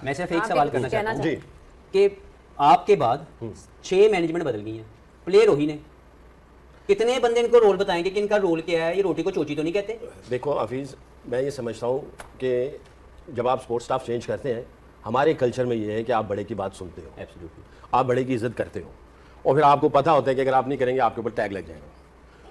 मैं सिर्फ एक सवाल करना चाहता हूँ जी कि आपके बाद 6 मैनेजमेंट बदल गई हैं, प्लेयर वही ने, कितने बंदे इनको रोल बताएंगे कि इनका रोल क्या है? ये रोटी को चोची तो नहीं कहते? देखो हफीज़, मैं ये समझता हूँ कि जब आप स्पोर्ट्स स्टाफ चेंज करते हैं, हमारे कल्चर में ये है कि आप बड़े की बात सुनते हो, एब्सोल्युटली, आप बड़े की इज्जत करते हो, और फिर आपको पता होता है कि अगर आप नहीं करेंगे आपके ऊपर टैग लग जाएगा,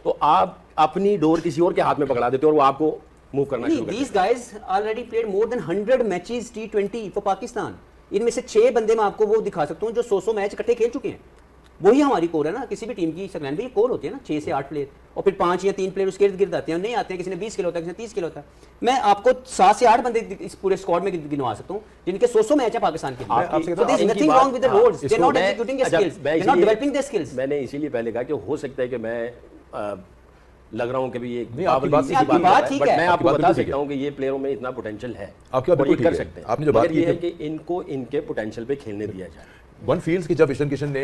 तो आप अपनी डोर किसी और के हाथ में पकड़ा देते हो और वो आपको मूव करना शुरू कर these देते हैं। guys already played more than 100 matches T20 for Pakistan. इनमें से 6 बंदे मैं आपको वो दिखा सकता हूँ जो 100 मैच इकट्ठे खेल चुके हैं। वही हमारी कोर है ना, किसी भी टीम की सकलैन भी कोर होती है ना, 6 से 8 प्लेयर, और फिर 5 या 3 प्लेयर उसके इर्द गिर्द आते हैं, नहीं आते हैं, किसी ने 20 किलो होता है, किसी ने 30 किलो होता है। मैं आपको 7 से 8 बंदे इस पूरे स्क्वाड में गिनवा सकता हूँ जिनके 100 मैच है पाकिस्तान के लिए। So there is nothing wrong with the roles, they are not executing their skills, they are not developing their skills। मैंने इसीलिए पहले कहा कि हो सकता है कि मैं लग रहा हूँ कि भी ये नहीं, आपकी बात ठीक बट है। मैं आपको आपकी बात बता बिल्कुल ठीक सकता हूँ कि ये प्लेयरों में इतना पोटेंशियल है आपकी बात और ये बिल्कुल कर ठीक है। सकते हैं। आपने जो बात मगर ये की है कि इनको इनके पोटेंशियल पे खेलने दिया जाए। वन फील्स की जब ईशान किशन ने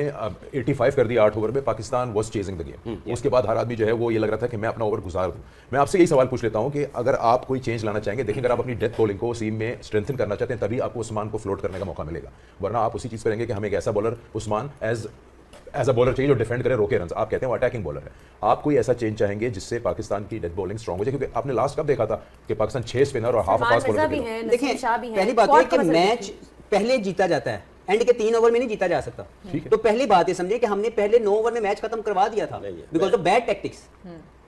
85 कर दिया 8 ओवर में, Pakistan was chasing the game. उसके बाद हर आदमी जो है वो ये लग रहा था कि मैं अपना ओवर गुजार दूं। मैं आपसे यही सवाल पूछ लेता हूं कि अगर आप कोई चेंज लाना चाहेंगे, देखिए अगर आप अपनी डेथ बॉलिंग को सीम में स्ट्रेंथन करना चाहते हैं तभी आपको उस्मान को फ्लोट करने का मौका मिलेगा, वरना आप उसी चीज पर रहेंगे कि हमें एक ऐसा bowler Usman as a bowler चाहिए जो डिफेंड करे, रोके रन। आप कहते हैं वो अटैकिंग बॉलर है, आप कोई ऐसा चेंज चाहेंगे जिससे पाकिस्तान की डेथ बॉलिंग स्ट्रांग हो जाए? क्योंकि आपने लास्ट कब देखा था कि पाकिस्तान 6 स्पिनर और हाफ फास्ट बॉलर भी थे। हैं, देखिए नसीम शाह भी हैं, पहली बात यह है स्क्वाड कि का मसला मैच पहले जीता जाता है, एंड के 3 ओवर में नहीं जीता जा सकता। ठीक है। तो पहली बात ये समझिए कि हमने पहले 9 ओवर में मैच खत्म करवा दिया था नहीं है। Because of bad tactics.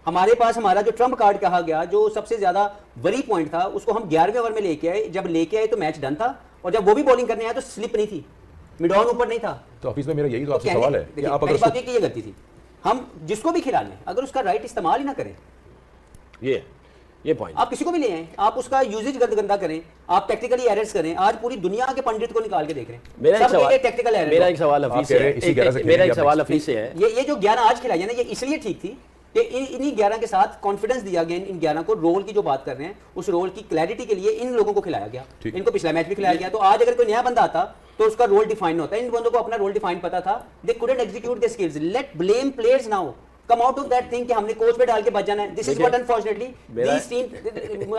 हमारे पास हमारा जो ट्रम्प कार्ड कहा गया, जो सबसे ज्यादा वरी पॉइंट था, उसको हम 11वें ओवर में लेके आए। जब लेके आए तो मैच डन था, और जब वो भी बॉलिंग करने आया तो स्लिप नहीं थी, मिड ऑन ऊपर नहीं था। तो ऑफिस में मेरा यही तो आपसे कहने- सवाल है कि देखिए, आप पहली अगर बात ये कि ये गलती थी, हम जिसको भी खिलाने अगर उसका राइट इस्तेमाल ही ना करें, ये पॉइंट आप किसी को भी ले आए, आप उसका यूजेज गंदा करें, आप टेक्निकली एरर्स करें। आज पूरी दुनिया के पंडित को निकाल के देख रहे हैं, मेरा एक सवाल टेक्निकल एरर। मेरा एक सवाल आप हफीज कह रहे से हैं इसी 11 से मेरा एक खेलेंगे सवाल आप हफीज से है। ये जो 11 आज खिलाई है ना, ये इसलिए ठीक थी कि इन्हीं 11 के साथ कॉन्फिडेंस दिया गया। इन 11 को रोल की जो बात कर रहे हैं, उस रोल की क्लैरिटी के लिए इन लोगों को खिलाया गया। ठीक। इनको पिछला मैच भी खिलाया गया। तो आज अगर कोई नया बंदा आता तो उसका रोल डिफाइन होता है। इन बंदों को अपना रोल डिफाइन पता था, they couldn't execute their skills. Let blame players now, come out of that thing कि हमने कोच पे डाल के बच जाना है। This is what unfortunately these team,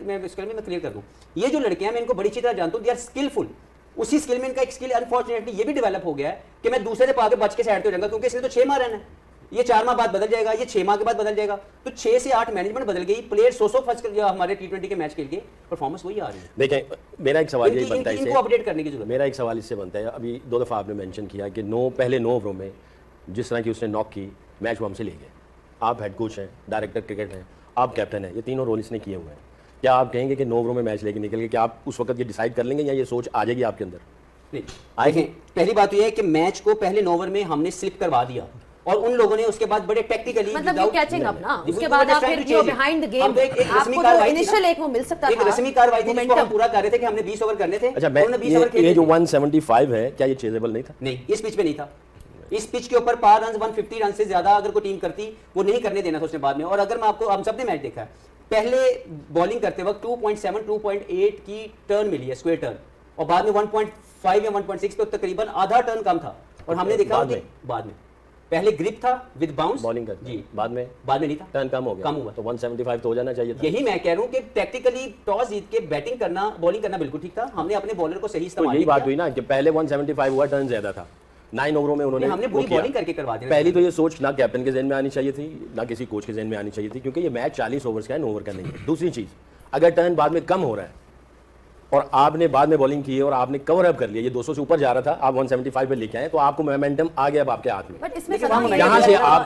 मैं इसके में क्लियर कर दूं, ये जो लड़के हैं मैं इनको बड़ी अच्छी तरह जानता हूं, दे आर स्किलफुल। उसी स्किल में इनका एक स्किल अनफॉर्चुनेटली ये भी डेवलप हो गया है कि मैं दूसरे से पाके बच के साइड पे हो जाऊंगा, क्योंकि इसने तो 6 माह रहना है। ये 4 माह बाद बदल जाएगा, ये 6 माह के बाद बदल जाएगा। तो 6 से 8 मैनेजमेंट बदल गई, प्लेयर 100 फर्स्ट हमारे T20 के मैच खेल के परफॉर्मेंस वही आ रही है। देखें, मेरा एक सवाल यही बनता है इनको अपडेट करने की जरूरत है। मेरा एक सवाल इससे बनता है, अभी 2 दफ़ा आपने मेंशन किया कि पहले 9 ओवरों में जिस तरह की उसने नॉक की, मैच वो हमसे ले गए। आप हेड कोच हैं, डायरेक्टर क्रिकेट हैं, आप कैप्टन हैं, ये तीनों रोल इसने किए हुए हैं। क्या आप कहेंगे कि 9 ओवरों में मैच लेके निकल गए, क्या आप उस वक्त ये डिसाइड कर लेंगे या ये सोच आ जाएगी आपके अंदर? नहीं, आएगी। देखें, पहली बात तो ये है कि मैच को पहले 9 ओवर में हमने स्लिप करवा दिया, और उन लोगों ने उसके बाद बड़े टेक्निकली मतलब ये कैचिंग अप ना, उसके बाद आप फिर जो बिहाइंड द गेम आपको जो इनिशियल एक वो मिल सकता था, एक रस्मी कार्रवाई थी जिसको हम पूरा कर रहे थे कि हमने 20 ओवर करने थे। अच्छा, उन्होंने 20 ओवर खेले ये जो थे। 175 है, क्या ये चेजेबल नहीं था? नहीं, इस पिच पे नहीं था। इस पिच के ऊपर पार रन 150 रन से ज्यादा अगर कोई टीम करती, वो नहीं करने देना था उसने बाद में। और अगर मैं आपको, हम सबने मैच देखा है, पहले बॉलिंग करते वक्त 2.7 2.8 की टर्न मिली है, स्क्वायर टर्न, और बाद में 1.5 या 1.6 पे तकरीबन आधा टर्न कम था। और हमने देखा बाद में पहले ग्रिप था विद बाउंस बॉलिंग करते जी, बाद में नहीं था, टर्न कम हो गया, कम हुआ। तो 175 तो हो जाना चाहिए था। यही मैं कह रहा हूं कि टैक्टिकली टॉस जीत के बैटिंग करना, बॉलिंग करना बिल्कुल ठीक था। हमने अपने बॉलर को सही तो इस्तेमाल यही किया। बात हुई ना कि पहले 175 हुआ, टर्न ज्यादा था। 9 ओवरों में उन्होंने हमने वो पूरी किया। बॉलिंग करके करवा दी। पहली तो ये सोच ना कैप्टन के जहन में आनी चाहिए थी, ना किसी कोच के जहन में आनी चाहिए थी, क्योंकि ये मैच 40 ओवर्स का है, 9 ओवर का नहीं है। दूसरी चीज, अगर टर्न बाद में कम हो रहा है और आपने बाद में बॉलिंग की है और आपने कवर अप कर लिया, ये 200 से ऊपर जा रहा था, आप 175 पे लेके आए, तो आपको मोमेंटम आ गया अब आपके हाथ में। बट इसमें लेकिन वहाँ सलाह यहाँ से ये है- आपको